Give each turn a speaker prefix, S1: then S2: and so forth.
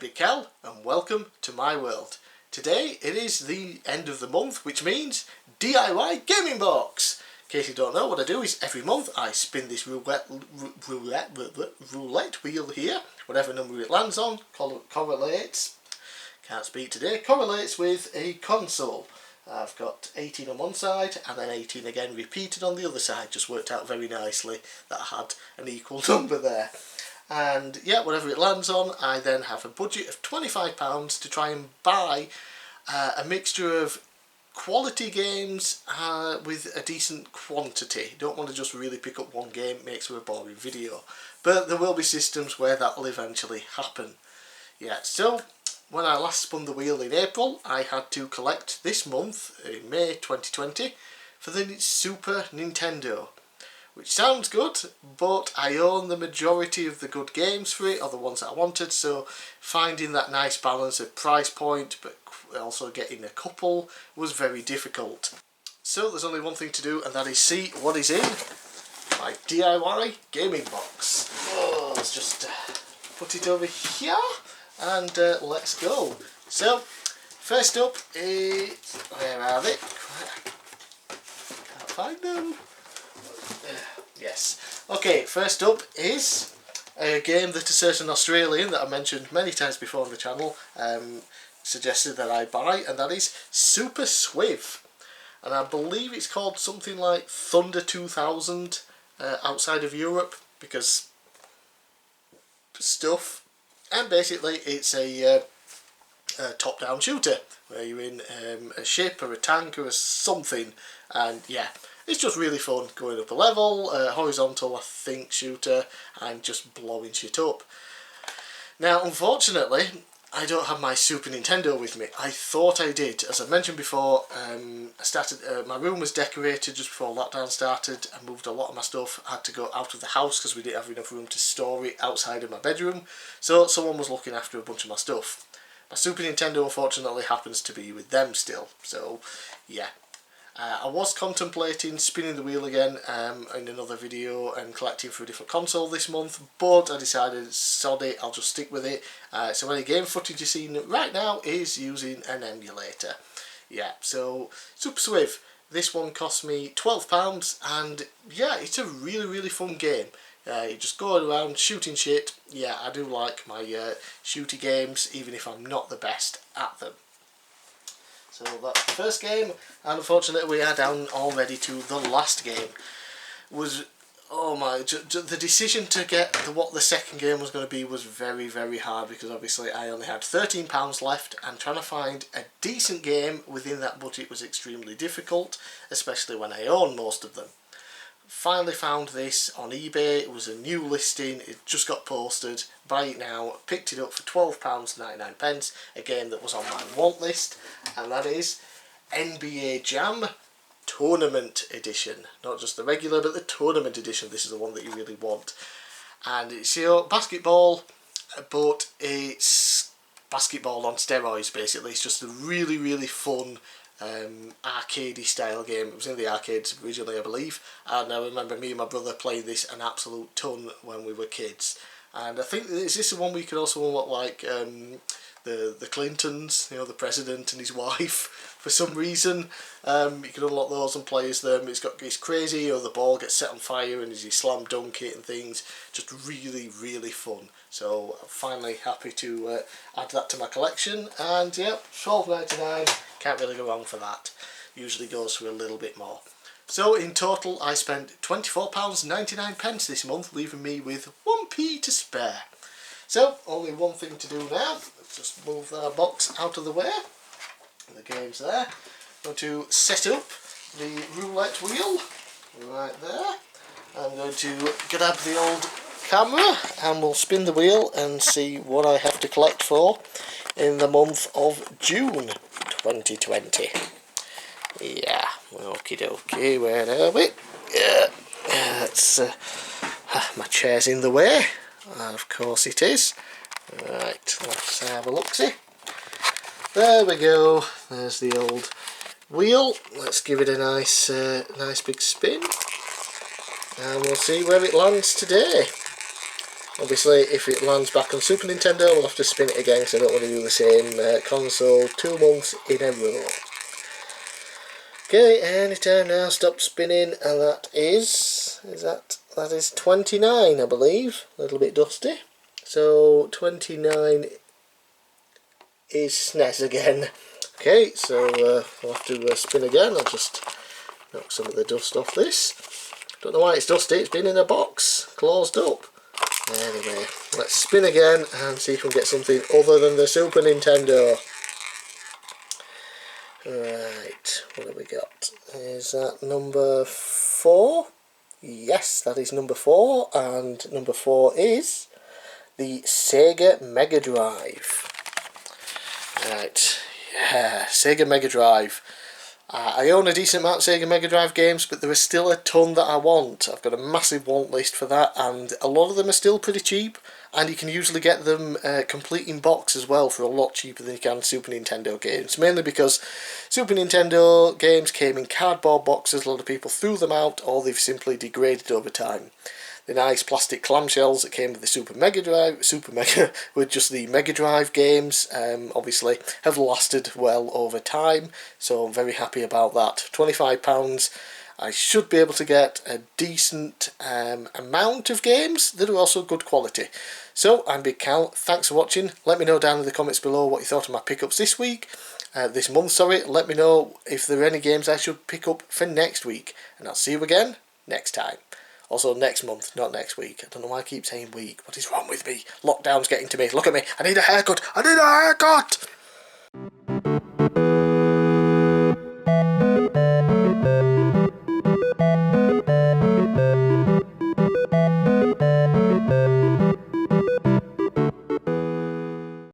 S1: bigcal and welcome to my world. Today it is the end of the month, which means DIY gaming box. In case you don't know, what I do is every month I spin this roulette wheel here. Whatever number it lands on correlates, can't speak today, correlates with a console. I've got 18 on one side and then 18 again repeated on the other side. Just worked out very nicely that I had an equal number there. And yeah, whatever it lands on, I then have a budget of £25 to try and buy a mixture of quality games with a decent quantity. Don't want to just really pick up one game, it makes for a boring video. But there will be systems where that will eventually happen. Yeah, so when I last spun the wheel in April, I had to collect this month, in May 2020, for the Super Nintendo. Which sounds good, but I own the majority of the good games for it, or the ones that I wanted, so finding that nice balance of price point, but also getting a couple, was very difficult. So there's only one thing to do, and that is see what is in my DIY gaming box. Oh, let's just put it over here, and let's go. So, first up is, where are they? Can't find them. Yes. Okay, first up is a game that a certain Australian that I mentioned many times before on the channel suggested that I buy, and that is Super Swiv. And I believe it's called something like Thunder 2000 outside of Europe, because stuff. And basically it's a top-down shooter where you're in a ship or a tank or something, and yeah, it's just really fun going up a level, horizontal I think shooter, and just blowing shit up. Now unfortunately I don't have my Super Nintendo with me. I thought I did. As I mentioned before, my room was decorated just before lockdown started. I moved a lot of my stuff. I had to go out of the house because we didn't have enough room to store it outside of my bedroom, so someone was looking after a bunch of my stuff. My Super Nintendo unfortunately happens to be with them still, so yeah. I was contemplating spinning the wheel again in another video and collecting for a different console this month, but I decided, sod it, I'll just stick with it. So any game footage you're seeing right now is using an emulator. Yeah, so Super Swiv. This one cost me £12, and yeah, it's a really fun game. You just go around shooting shit. Yeah, I do like my shooty games, even if I'm not the best at them. So that's the first game, and unfortunately we are down already to the last game. Oh my, the decision to get what the second game was going to be was very hard, because obviously I only had £13 left, and trying to find a decent game within that budget was extremely difficult, especially when I own most of them. Finally found this on eBay. It was a new listing, it just got posted. Buy it now. Picked it up for £12.99, a game that was on my want list, and that is NBA Jam Tournament Edition. Not just the regular, but the Tournament Edition. This is the one that you really want. And it's your basketball, but it's basketball on steroids basically. It's just a really fun arcadey style game. It was in the arcades originally, I believe, and I remember me and my brother playing this an absolute ton when we were kids. And I think, is this the one where you can also unlock like the Clintons, you know, the president and his wife, for some reason. You can unlock those and play as them. It's crazy, or the ball gets set on fire and you slam dunk it and things. Just really fun. So I'm finally happy to add that to my collection, and yeah, £12.99, can't really go wrong for that. Usually goes for a little bit more. So in total I spent £24.99 this month, leaving me with 1p to spare. So only one thing to do now. Let's just move that box out of the way. The game's there. I'm going to set up the roulette wheel right there. I'm going to grab the old camera and we'll spin the wheel and see what I have to collect for in the month of June 2020. Yeah, okie dokie, where are we? Yeah, that's my chair's in the way. Of course it is. Right, let's have a look-see. There we go, there's the old wheel. Let's give it a nice big spin, and we'll see where it lands today. Obviously, if it lands back on Super Nintendo, we'll have to spin it again, because I don't want to do the same console 2 months in a row. Okay, anytime now, stop spinning, and that is that is 29, I believe. A little bit dusty. So 29 is SNES again. Okay, so we'll have to spin again. I'll just knock some of the dust off this. Don't know why it's dusty, it's been in a box, closed up. Anyway, let's spin again and see if we can get something other than the Super Nintendo. Right, what have we got? Is that number 4? Yes, that is number 4, and number 4 is the Sega Mega Drive. Right, yeah, Sega Mega Drive. I own a decent amount of Sega Mega Drive games, but there are still a ton that I want. I've got a massive want list for that, and a lot of them are still pretty cheap, and you can usually get them complete in box as well for a lot cheaper than you can Super Nintendo games, mainly because Super Nintendo games came in cardboard boxes. A lot of people threw them out, or they've simply degraded over time. The nice plastic clamshells that came with the Super Mega, with just the Mega Drive games, obviously have lasted well over time, so I'm very happy about that. £25, I should be able to get a decent amount of games that are also good quality. So, I'm Big Cal, thanks for watching. Let me know down in the comments below what you thought of my pickups this month. Let me know if there are any games I should pick up for next week, and I'll see you again next time. Also next month, not next week. I don't know why I keep saying week. What is wrong with me? Lockdown's getting to me. Look at me. I need a haircut. I need a haircut!